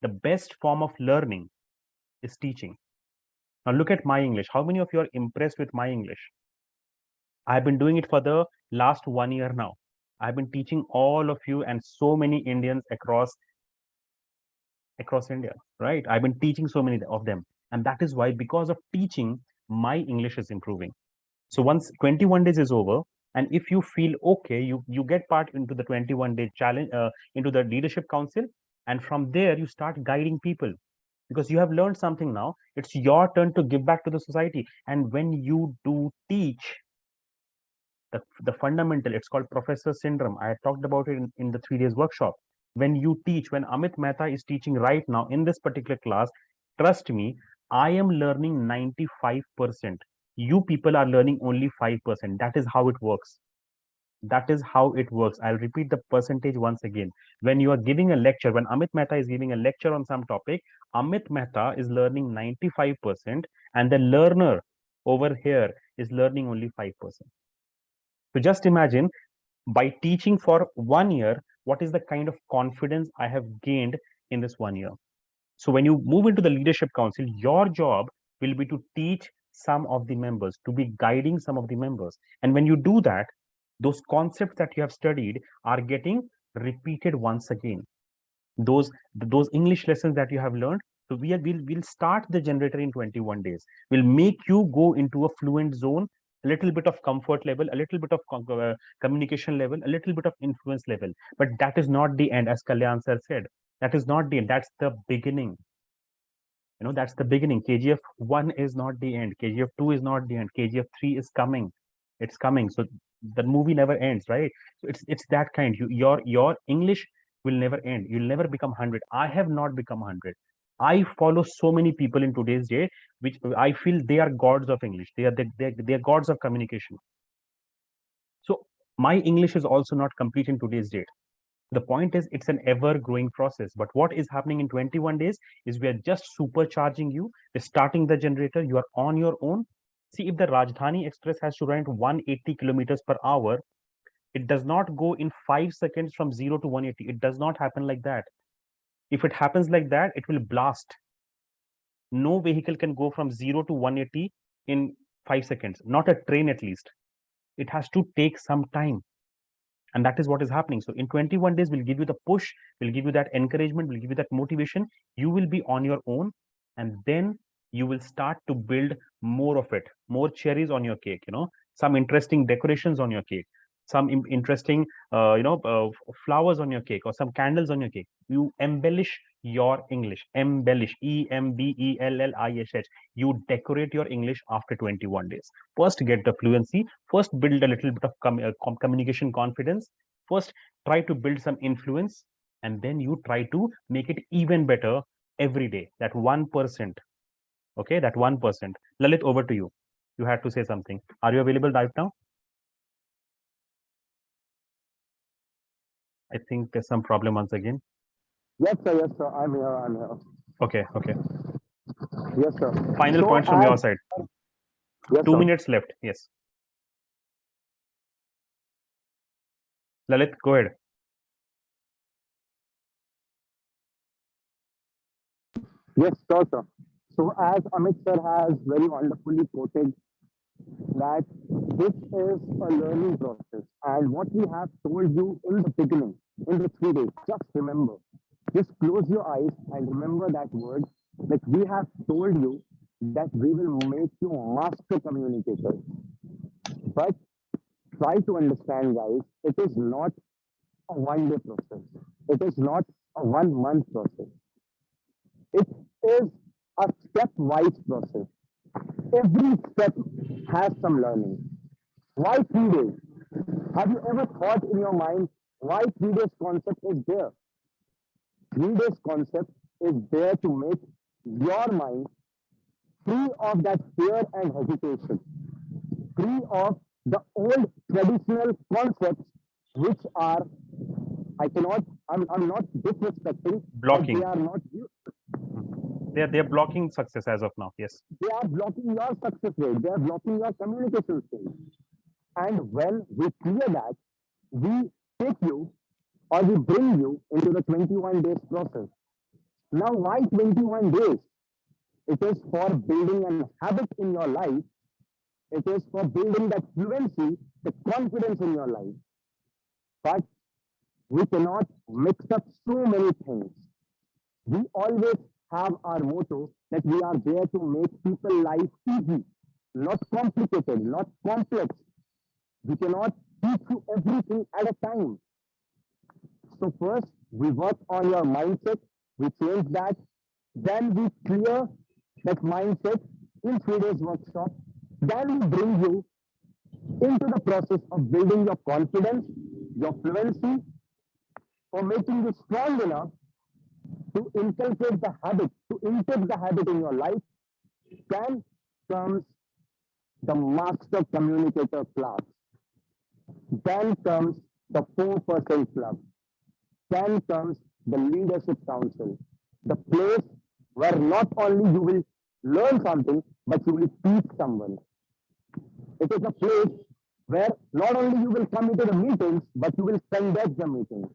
S1: the best form of learning is teaching. Now look at my English. How many of you are impressed with my English? I've been doing it for the last 1 year now. I've been teaching all of you and so many Indians across India, right? I've been teaching so many of them. And that is why, because of teaching, my English is improving. So once 21 days is over, and if you feel okay, you get part into the 21-day challenge, into the leadership council, and from there you start guiding people, because you have learned something now. It's your turn to give back to the society. And when you do teach, The fundamental, it's called professor syndrome. I talked about it in the 3 days workshop. When you teach, when Amit Mehta is teaching right now in this particular class, trust me, I am learning 95%. You people are learning only 5%. That is how it works. That is how it works. I'll repeat the percentage once again. When you are giving a lecture, when Amit Mehta is giving a lecture on some topic, Amit Mehta is learning 95%, and the learner over here is learning only 5%. So just imagine, by teaching for 1 year, what is the kind of confidence I have gained in this 1 year. So when you move into the leadership council, your job will be to teach some of the members, to be guiding some of the members. And when you do that, those concepts that you have studied are getting repeated once again. Those English lessons that you have learned. So we'll start the generator in 21 days. We'll make you go into a fluent zone, a little bit of comfort level, a little bit of communication level, a little bit of influence level. But that is not the end, as Kalyan sir said. That is not the end. That's the beginning. That's the beginning. KGF 1 is not the end. KGF 2 is not the end. KGF 3 is coming. It's coming. So the movie never ends, right? So it's that kind. Your English will never end. You'll never become 100. I have not become 100. I follow so many people in today's day, which I feel they are gods of English. They are gods of communication. So my English is also not complete in today's date. The point is, it's an ever growing process. But what is happening in 21 days is we are just supercharging you. We're starting the generator. You are on your own. See, if the Rajdhani Express has to run at 180 kilometers per hour, it does not go in 5 seconds from 0 to 180. It does not happen like that. If it happens like that, it will blast. No vehicle can go from 0 to 180 in 5 seconds. Not a train, at least. It has to take some time. And that is what is happening. So in 21 days, we'll give you the push, we'll give you that encouragement, we'll give you that motivation. You will be on your own, and then you will start to build more of it, more cherries on your cake, some interesting decorations on your cake, some interesting flowers on your cake, or some candles on your cake. You embellish your English. Embellish, EMBELLISH. You decorate your English after 21 days. First, get the fluency. First, build a little bit of communication confidence. First, try to build some influence, and then you try to make it even better every day. That 1%. Okay, that 1%. Lalit, over to you. You had to say something. Are you available right now? I think there's some problem once again.
S4: Yes, sir. Yes, sir. I'm here. I'm here.
S1: Okay.
S4: Yes, sir.
S1: Final points from your side.
S4: Yes,
S1: 2 minutes left. Yes. Lalit, go ahead.
S4: Yes, sir. So as Amit sir has very wonderfully quoted that this is a learning process, and what we have told you in the beginning, in the 3 days, just remember, just close your eyes and remember that word, that we have told you that we will make you master communicators. But try to understand, guys, it is not a 1 day process. It is not a 1 month process. It is a stepwise process. Every step has some learning. Why 3 days? Have you ever thought in your mind why 3 days concept is there? 3 days concept is there to make your mind free of that fear and hesitation, free of the old traditional concepts which are, I'm not disrespecting, but
S1: Blocking.
S4: they are not,
S1: They're blocking success as of now. Yes.
S4: they are blocking your success rate, they are blocking your communication skills. And when we clear that, we take you or we bring you into the 21 days process. Now, why 21 days? It is for building an habit in your life. It is for building that fluency, the confidence in your life. But we cannot mix up so many things. We always have our motto that we are there to make people life easy, not complicated, not complex. We cannot teach you everything at a time. So first, we work on your mindset, we change that, then we clear that mindset in 3 days workshop, then we bring you into the process of building your confidence, your fluency, or making you strong enough to inculcate the habit, to inculcate the habit in your life, then comes the master communicator class. Then comes the 4% club. Then comes the leadership council, the place where not only you will learn something, but you will teach someone. It is a place where not only you will come into the meetings, but you will conduct the meetings.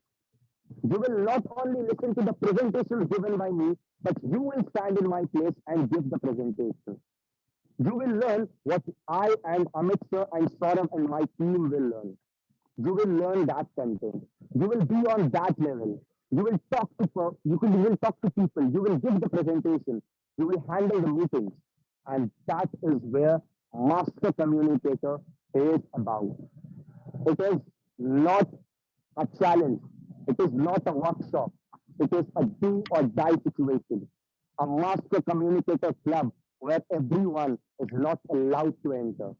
S4: You will not only listen to the presentations given by me, but you will stand in my place and give the presentation. You will learn what I and Amit sir and Saurabh and my team will learn. You will learn that content. You will be on that level. You will talk to you will talk to people. You will give the presentation. You will handle the meetings, and that is where master communicator is about. It is not a challenge. It is not a workshop. It is a do or die situation. A master communicator club where everyone is not allowed to enter.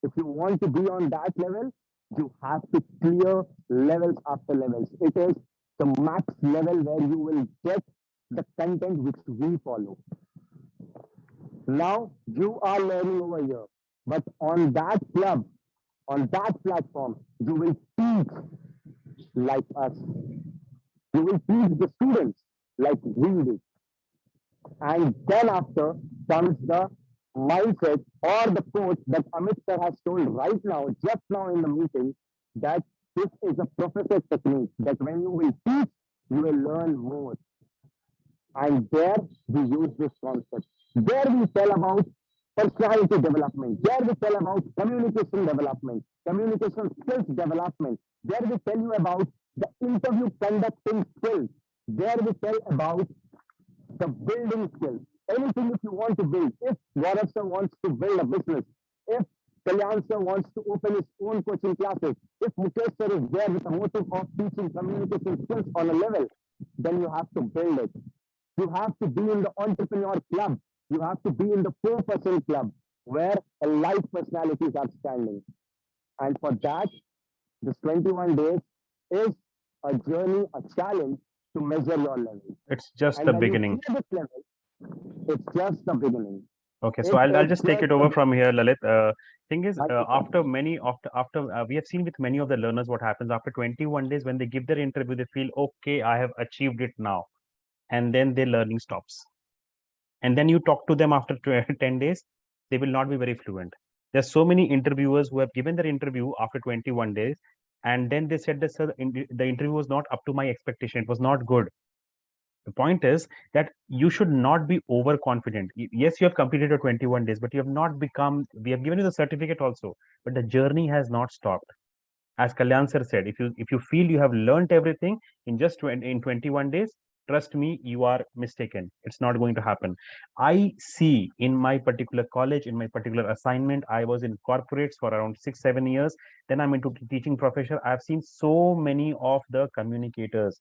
S4: If you want to be on that level, you have to clear levels after levels. It is the max level where you will get the content which we follow. Now you are learning over here, but on that club, on that platform, you will teach like us. You will teach the students like we do. And then after comes the mindset or the quote that Amit sir has told right now, just now in the meeting, that this is a professor technique, that when you will teach, you will learn more. And there we use this concept. There we tell about personality development. There we tell about communication development, communication skills development. There we tell you about the interview conducting skills. There we tell about the building skills. Anything if you want to build. If Gaurav sir wants to build a business, if Kalyan sir wants to open his own coaching classes, if Mukesh sir is there with a motive of teaching communication skills on a level, then you have to build it. You have to be in the entrepreneur club. You have to be in the 4% club where a life personalities are standing. And for that, this 21 days is a journey, a challenge to measure your level.
S1: It's just
S4: And
S1: the
S4: when you
S1: beginning.
S4: clear this level, it's just the beginning.
S1: Okay, so
S4: It
S1: I'll
S4: is
S1: just take
S4: just
S1: it
S4: the
S1: over from here, Lalit. Thing is,
S4: beginning.
S1: after many after we have seen with many of the learners what happens after 21 days when they give their interview, they feel okay, I have achieved it now, and then their learning stops. And then you talk to them after 10 days, they will not be very fluent. There's so many interviewers who have given their interview after 21 days, and then they said that sir, the interview was not up to my expectation. It was not good. The point is that you should not be overconfident. Yes, you have completed your 21 days, but you have not become, we have given you the certificate also, but the journey has not stopped. As Kalyan sir said, if you feel you have learned everything in just in 21 days, trust me, you are mistaken. It's not going to happen. I see in my particular college, in my particular assignment, I was in corporates for around 6 7 years. Then I'm into teaching profession. I've seen so many of the communicators,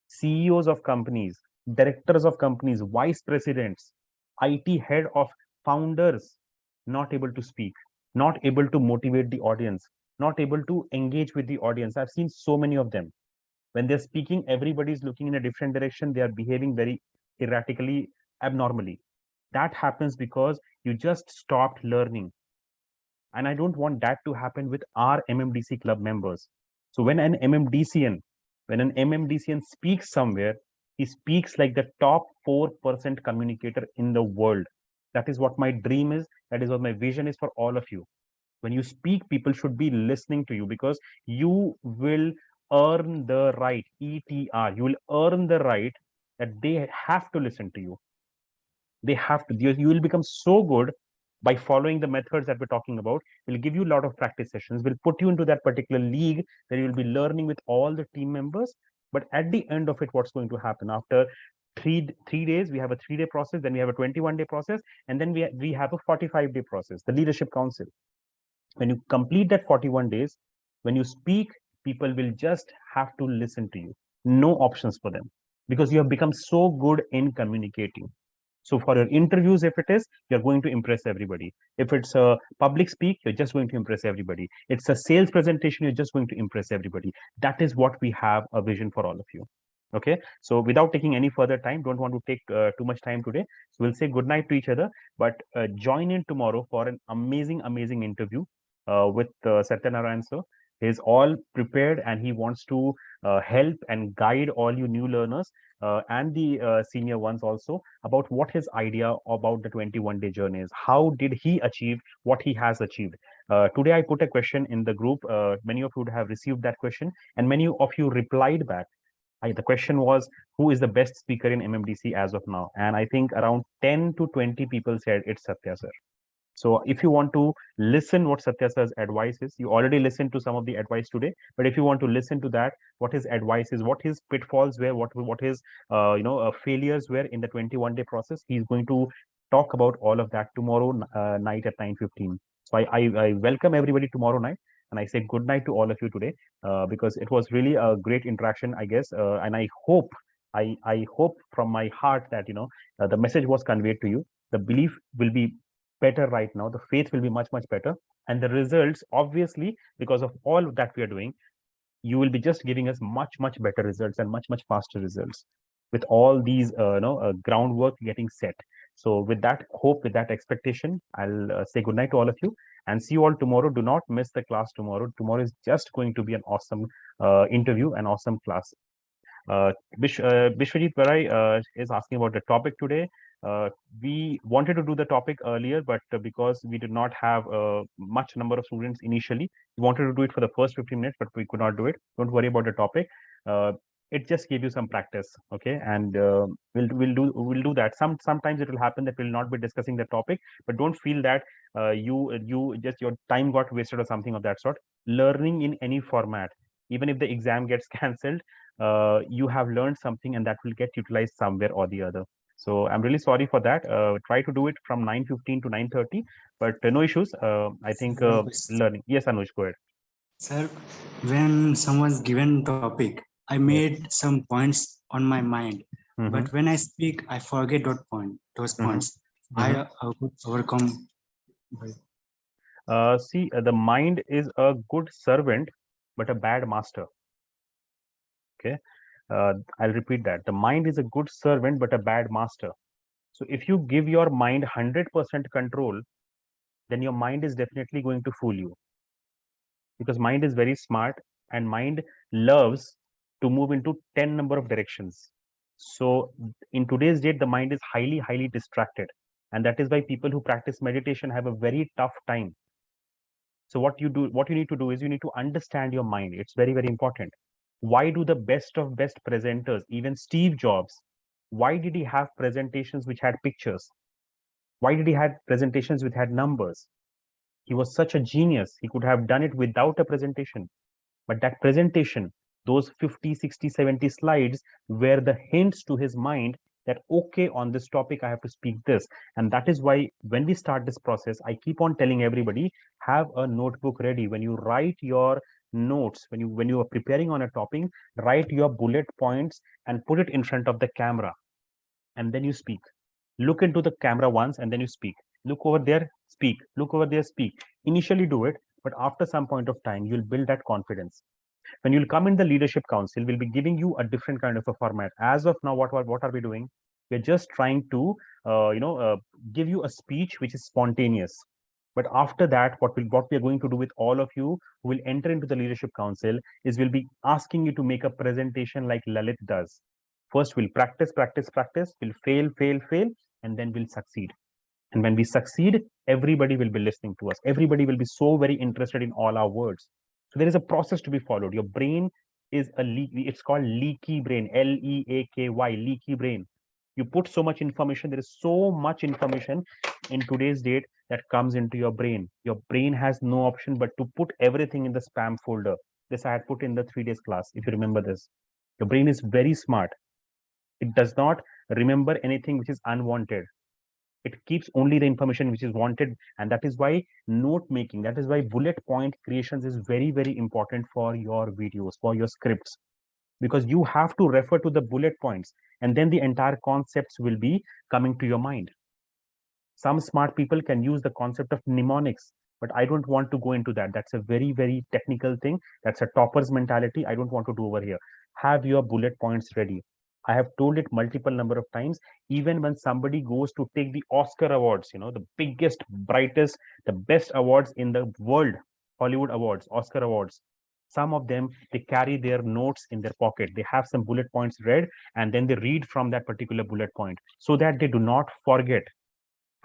S1: CEOs of companies, directors of companies, vice presidents, IT head of founders, not able to speak, not able to motivate the audience, not able to engage with the audience. I've seen so many of them. When they're speaking, everybody's looking in a different direction. They are behaving very erratically, abnormally. That happens because you just stopped learning. And I don't want that to happen with our MMDC club members. So when an MMDCN speaks somewhere, he speaks like the top 4% communicator in the world. That is what my dream is. That is what my vision is for all of you. When you speak, people should be listening to you because you will earn the right, ETR. You will earn the right that they have to listen to you. They have to. You will become so good by following the methods that we're talking about. We'll give you a lot of practice sessions. We'll put you into that particular league where you'll be learning with all the team members. But at the end of it, what's going to happen after three days? We have a 3 day process, then we have a 21-day process, and then we have a 45-day process, the leadership council. When you complete that 41 days, when you speak, people will just have to listen to you. No options for them because you have become so good in communicating. So for your interviews, if it is, you're going to impress everybody. If it's a public speak, you're just going to impress everybody. It's a sales presentation, you're just going to impress everybody. That is what we have a vision for all of you. Okay. So without taking any further time, don't want to take too much time today. So we'll say good night to each other, but join in tomorrow for an amazing, amazing interview with Satyanarayan sir. He's all prepared and he wants to help and guide all you new learners and the senior ones also about what his idea about the 21-day journey is. How did he achieve what he has achieved? Today, I put a question in the group. Many of you would have received that question, and many of you replied back. The question was, who is the best speaker in MMDC as of now? And I think around 10 to 20 people said it's Satya sir. So if you want to listen what Satya sir's advice is, you already listened to some of the advice today. But if you want to listen to that, what his advice is, what his pitfalls were, what his failures were in the 21-day process, he's going to talk about all of that tomorrow night at 9:15. So I welcome everybody tomorrow night, and I say good night to all of you today because it was really a great interaction, I guess, and I hope from my heart that the message was conveyed to you. The belief will be better right now. The faith will be much, much better. And the results, obviously, because of all that we are doing, you will be just giving us much, much better results and much, much faster results with all these, groundwork getting set. So with that hope, with that expectation, I'll say good night to all of you and see you all tomorrow. Do not miss the class tomorrow. Tomorrow is just going to be an awesome interview, an awesome class. Bishwajit Barai is asking about the topic today. We wanted to do the topic earlier, but because we did not have much number of students initially, we wanted to do it for the first 15 minutes, but we could not do it. Don't worry about the topic. It just gave you some practice, okay? And we'll do that. Sometimes it will happen that we'll not be discussing the topic, but don't feel that you just your time got wasted or something of that sort. Learning in any format, even if the exam gets cancelled, you have learned something and that will get utilized somewhere or the other. So I'm really sorry for that. Try to do it from 9:15 to 9:30, but no issues. I think
S5: One question.
S1: learning. Yes, Anuj, go ahead.
S5: Sir, when someone's given topic, I
S1: Yes.
S5: made some points on my mind,
S1: Mhm,
S5: but when I speak, I forget those
S1: mhm,
S5: points.
S1: mhm.
S5: I could overcome. by-
S1: See, the mind is a good servant, but a bad master. Okay. I'll repeat that. The mind is a good servant, but a bad master. So if you give your mind 100% control, then your mind is definitely going to fool you because mind is very smart and mind loves to move into 10 number of directions. So in today's date, the mind is highly, highly distracted. And that is why people who practice meditation have a very tough time. So what you need to do is you need to understand your mind. It's very, very important. Why do the best of best presenters, even Steve Jobs, why did he have presentations which had pictures? Why did he have presentations which had numbers? He was such a genius. He could have done it without a presentation. But that presentation, those 50, 60, 70 slides were the hints to his mind that, okay, on this topic, I have to speak this. And that is why when we start this process, I keep on telling everybody, have a notebook ready. When you write your notes, when you are preparing on a topic, write your bullet points and put it in front of the camera. And then you speak. Look into the camera once and then you speak. Look over there, speak. Look over there, speak. Initially do it, but after some point of time, you'll build that confidence. When you'll come in the leadership council, we'll be giving you a different kind of a format. As of now, what are we doing? We're just trying to give you a speech which is spontaneous. But after that, what we are going to do with all of you who will enter into the leadership council is we'll be asking you to make a presentation like Lalit does. First, we'll practice, practice, practice. We'll fail, fail, fail, and then we'll succeed. And when we succeed, everybody will be listening to us. Everybody will be so very interested in all our words. So there is a process to be followed. Your brain is a leaky, it's called leaky brain, Leaky, leaky brain. You put so much information, there is so much information in today's date that comes into your brain. Your brain has no option but to put everything in the spam folder. This I had put in the 3 days class, if you remember this. Your brain is very smart. It does not remember anything which is unwanted. It keeps only the information which is wanted, and that is why note making, that is why bullet point creations is very, very important for your videos, for your scripts. because you have to refer to the bullet points, and then the entire concepts will be coming to your mind. Some smart people can use the concept of mnemonics, but I don't want to go into that. That's a very, very technical thing. That's a topper's mentality. I don't want to do over here. Have your bullet points ready. I have told it multiple number of times. Even when somebody goes to take the Oscar awards, the biggest, brightest, the best awards in the world, Hollywood awards, Oscar awards, some of them, they carry their notes in their pocket. They have some bullet points read, and then they read from that particular bullet point so that they do not forget.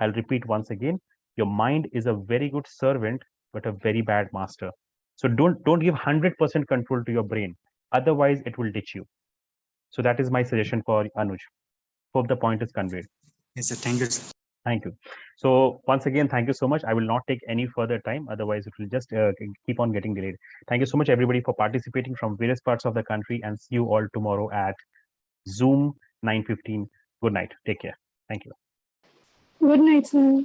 S1: I'll repeat once again, your mind is a very good servant, but a very bad master. So don't give 100% control to your brain. Otherwise, it will ditch you. So that is my suggestion for Anuj. Hope the point is conveyed.
S5: Yes, sir. Thank you, sir.
S1: Thank you. So once again, thank you so much. I will not take any further time. Otherwise, it will just keep on getting delayed. Thank you so much, everybody, for participating from various parts of the country, and see you all tomorrow at Zoom 9:15. Good night. Take care. Thank you.
S6: Good night, sir.